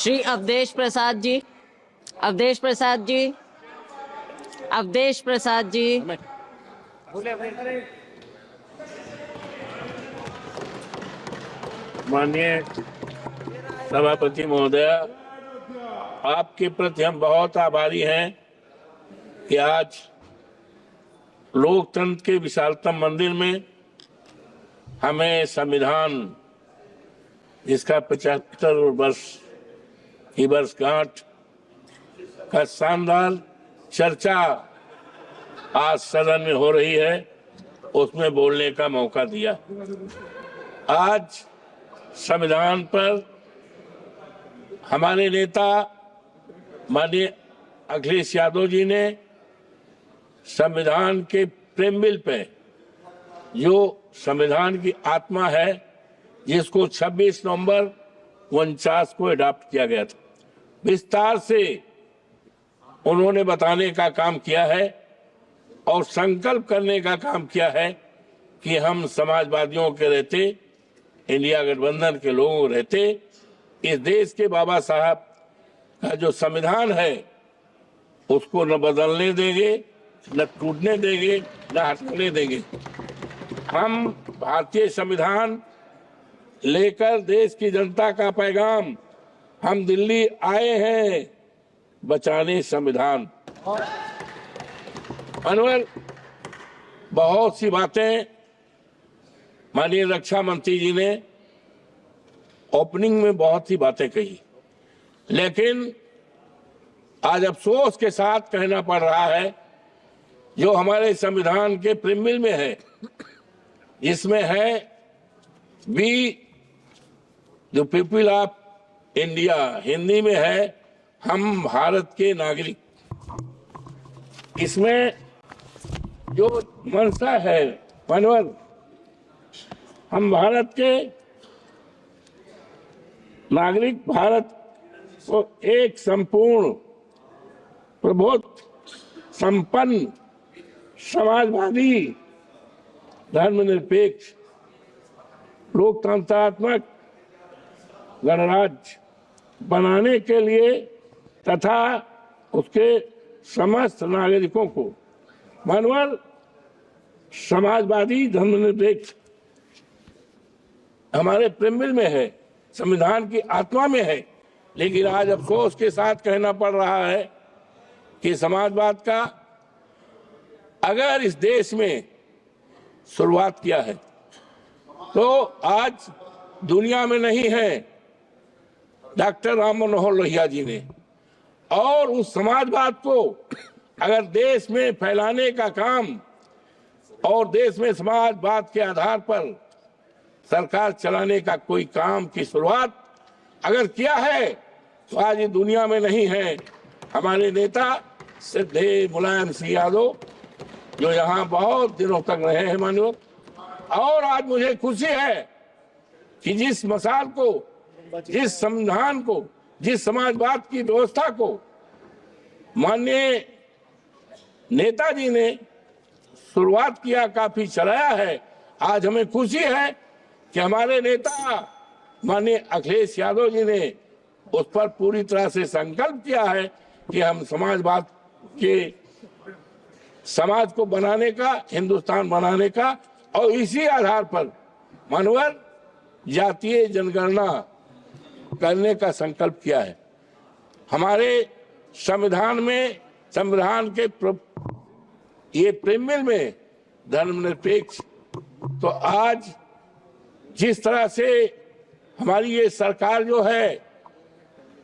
श्री अवधेश प्रसाद जी, अवधेश प्रसाद जी, अवधेश प्रसाद जी। माननीय सभापति महोदय, आपके प्रति हम बहुत आभारी हैं कि आज लोकतंत्र के विशालतम मंदिर में हमें संविधान जिसका 75 वर्ष की वर्षगांठ का शानदार चर्चा आज सदन में हो रही है, उसमें बोलने का मौका दिया। आज संविधान पर हमारे नेता माननीय अखिलेश यादव जी ने संविधान के प्रेमबिल पे, जो संविधान की आत्मा है, जिसको 26 नवंबर 49 को अडॉप्ट किया गया था, विस्तार से उन्होंने बताने का काम किया है और संकल्प करने का काम किया है कि हम समाजवादियों के रहते, इंडिया गठबंधन के लोगों रहते, इस देश के बाबा साहब का जो संविधान है उसको न बदलने देंगे, न टूटने देंगे, न हटने देंगे। हम भारतीय संविधान लेकर देश की जनता का पैगाम हम दिल्ली आए हैं, बचाने संविधान। अनवर, बहुत सी बातें माननीय रक्षा मंत्री जी ने ओपनिंग में बहुत सी बातें कही, लेकिन आज अफसोस के साथ कहना पड़ रहा है जो हमारे संविधान के प्रीमिल में है, जिसमें है we the people of India, Hindi में है हम भारत के नागरिक। इसमें जो मंशा है मनोहर, हम भारत के नागरिक, भारत को एक संपूर्ण प्रबुद्ध संपन्न समाजवादी धर्मनिरपेक्ष लोकतंत्रात्मक गणराज्य बनाने के लिए तथा उसके समस्त नागरिकों को मानवर समाजवादी धर्मनिरपेक्ष हमारे प्रेमबिल में है, संविधान की आत्मा में है। लेकिन आज अफसोस के साथ कहना पड़ रहा है कि समाजवाद का अगर इस देश में शुरुआत किया है तो आज दुनिया में नहीं है डॉक्टर राम मनोहर लोहिया जी ने, और उस समाजवाद को अगर देश में फैलाने का काम और देश में समाजवाद के आधार पर सरकार चलाने का कोई काम की शुरुआत अगर किया है तो आज ये दुनिया में नहीं है। हमारे नेता श्रद्धेय मुलायम सिंह यादव जो यहाँ बहुत दिनों तक रहे हैं माननीय, और आज मुझे खुशी है कि जिस मिसाल को, जिस संविधान को, जिस समाजवाद की व्यवस्था को माननीय नेताजी ने शुरुआत किया, काफी चलाया है, आज हमें खुशी है कि हमारे नेता माननीय अखिलेश यादव जी ने उस पर पूरी तरह से संकल्प किया है कि हम समाजवाद के समाज को बनाने का, हिंदुस्तान बनाने का, और इसी आधार पर मानवर जातीय जनगणना करने का संकल्प किया है। हमारे संविधान में, संविधान के ये प्रीमिल में धर्मनिरपेक्ष, तो आज जिस तरह से हमारी ये सरकार जो है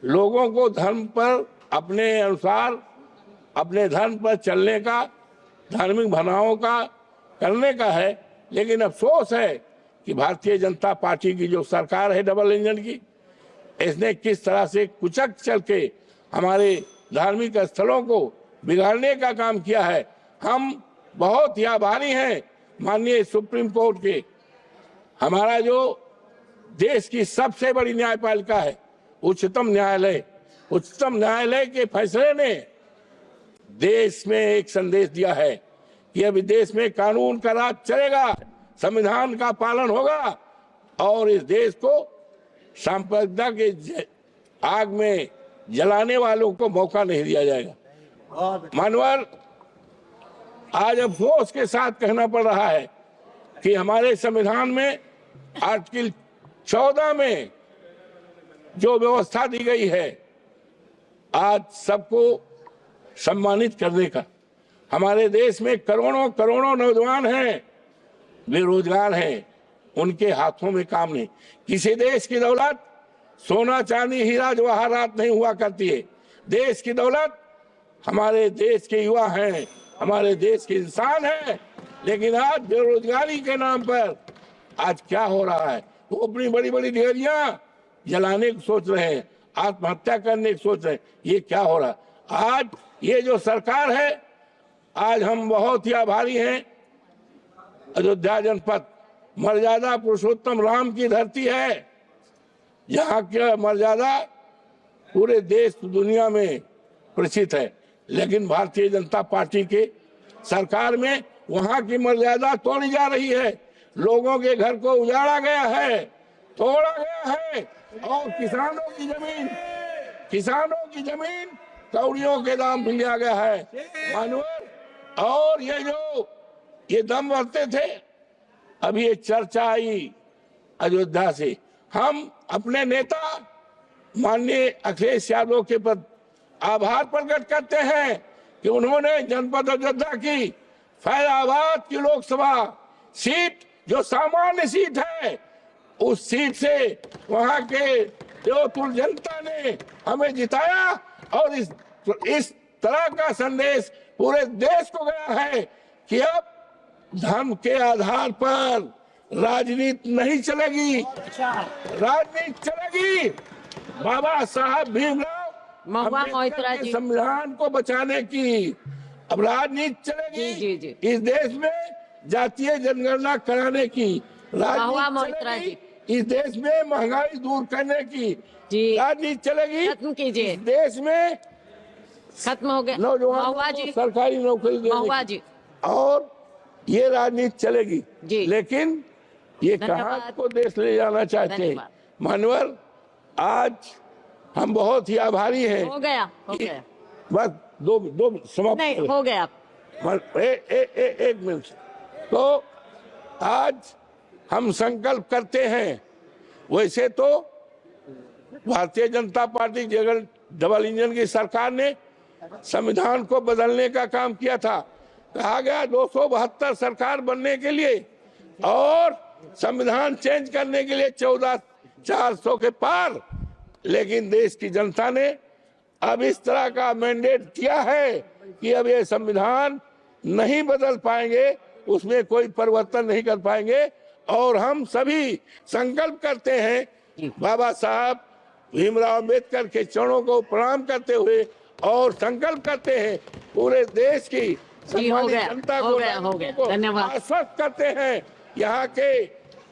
लोगों को धर्म पर अपने अनुसार, अपने धर्म पर चलने का, धार्मिक भावनाओं का करने का है, लेकिन अफसोस है कि भारतीय जनता पार्टी की जो सरकार है डबल इंजन की, इसने किस तरह से कुचक चल के हमारे धार्मिक स्थलों को बिगाड़ने का काम किया है। हम बहुत ही आभारी हैं माननीय सुप्रीम कोर्ट के, हमारा जो देश की सबसे बड़ी न्यायपालिका है उच्चतम न्यायालय, उच्चतम न्यायालय के फैसले ने देश में एक संदेश दिया है कि अभी देश में कानून का राज चलेगा, संविधान का पालन होगा और इस देश को सांप्रदायिकता के आग में जलाने वालों को मौका नहीं दिया जाएगा। मानवर, आज अफसोस के साथ कहना पड़ रहा है कि हमारे संविधान में आर्टिकल 14 में जो व्यवस्था दी गई है आज सबको सम्मानित करने का, हमारे देश में करोड़ों करोड़ों नौजवान हैं, बेरोजगार हैं, उनके हाथों में काम नहीं। किसी देश की दौलत सोना चांदी हीरा जवाहरात नहीं हुआ करती है। देश की दौलत हमारे देश के युवा हैं, हमारे देश के इंसान हैं। लेकिन आज बेरोजगारी के नाम पर आज क्या हो रहा है, वो अपनी बड़ी बड़ी डेयरियां जलाने की सोच रहे हैं, आत्महत्या करने की सोच रहे हैं। ये क्या हो रहा है? आज ये जो सरकार है, आज हम बहुत ही आभारी हैं। अयोध्या जनपद मर्यादा पुरुषोत्तम राम की धरती है। यहाँ की मर्यादा पूरे देश दुनिया में प्रसिद्ध है, लेकिन भारतीय जनता पार्टी के सरकार में वहाँ की मर्यादा तोड़ी जा रही है। लोगों के घर को उजाड़ा गया है, तोड़ा गया है, और किसानों की जमीन कौड़ियों के दाम पे लिया गया है। मानवर, और ये दम भरते थे। अभी ये चर्चा आई अयोध्या से, हम अपने नेता माननीय अखिलेश यादव के प्रति आभार प्रकट करते हैं कि उन्होंने जनपद अयोध्या की फैजाबाद की लोकसभा सीट, जो सामान्य सीट है, उस सीट से वहां के देवतुल जनता ने हमें जिताया, और इस तरह का संदेश पूरे देश को गया है कि अब धर्म के आधार पर राजनीति नहीं चलेगी, राजनीति चलेगी। बाबा साहब भीमराव अम्बेडकर के संविधान को बचाने की अब राजनीति चलेगी। जी। इस देश में जातीय जनगणना कराने की राजनीति चलेगी। इस देश में महंगाई दूर करने की राजनीति चलेगी। खत्म कीजिए। इस देश में खत्म हो गया नौजवानों को सरकारी नौकरी देने की, और ये राजनीति चलेगी। लेकिन ये कहाँ को देश ले जाना चाहते हैं? मानवर, आज हम बहुत ही आभारी हैं। हो गया। बस दो समाप्त नहीं हो गया। एक मिनट। तो आज हम संकल्प करते हैं, वैसे तो Bharatiya Janata party double engine की सरकार ने संविधान को बदलने का काम किया था। कहा गया 272 सरकार बनने के लिए और संविधान चेंज करने के लिए 14,400 के पार, लेकिन देश की जनता ने अब इस तरह का मैंडेट किया है कि अब ये संविधान नहीं बदल पाएंगे, उसमें कोई परिवर्तन नहीं कर पाएंगे। और हम सभी संकल्प करते हैं बाबा साहब भीमराव अम्बेडकर के चरणों को प्रणाम करते हुए, और संकल्प करते हैं पूरे देश की जनता को आश्वस्त करते हैं यहाँ के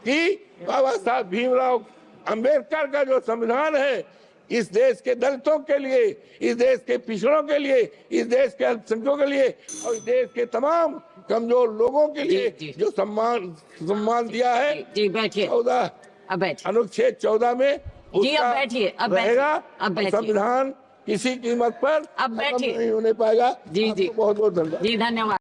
कि बाबा साहब भीमराव अम्बेडकर का जो संविधान है, इस देश के दलितों के लिए, इस देश के पिछड़ों के लिए, इस देश के अल्पसंख्यकों के लिए, और इस देश के तमाम कमजोर लोगों के लिए जो सम्मान दिया है। जी बैठिए। 14 अनुच्छेद 14 में उसका रहेगा। संविधान किसी कीमत पर अब बैठिए, नहीं होने पाएगा। जी बहुत बहुत धन्यवाद। जी धन्यवाद।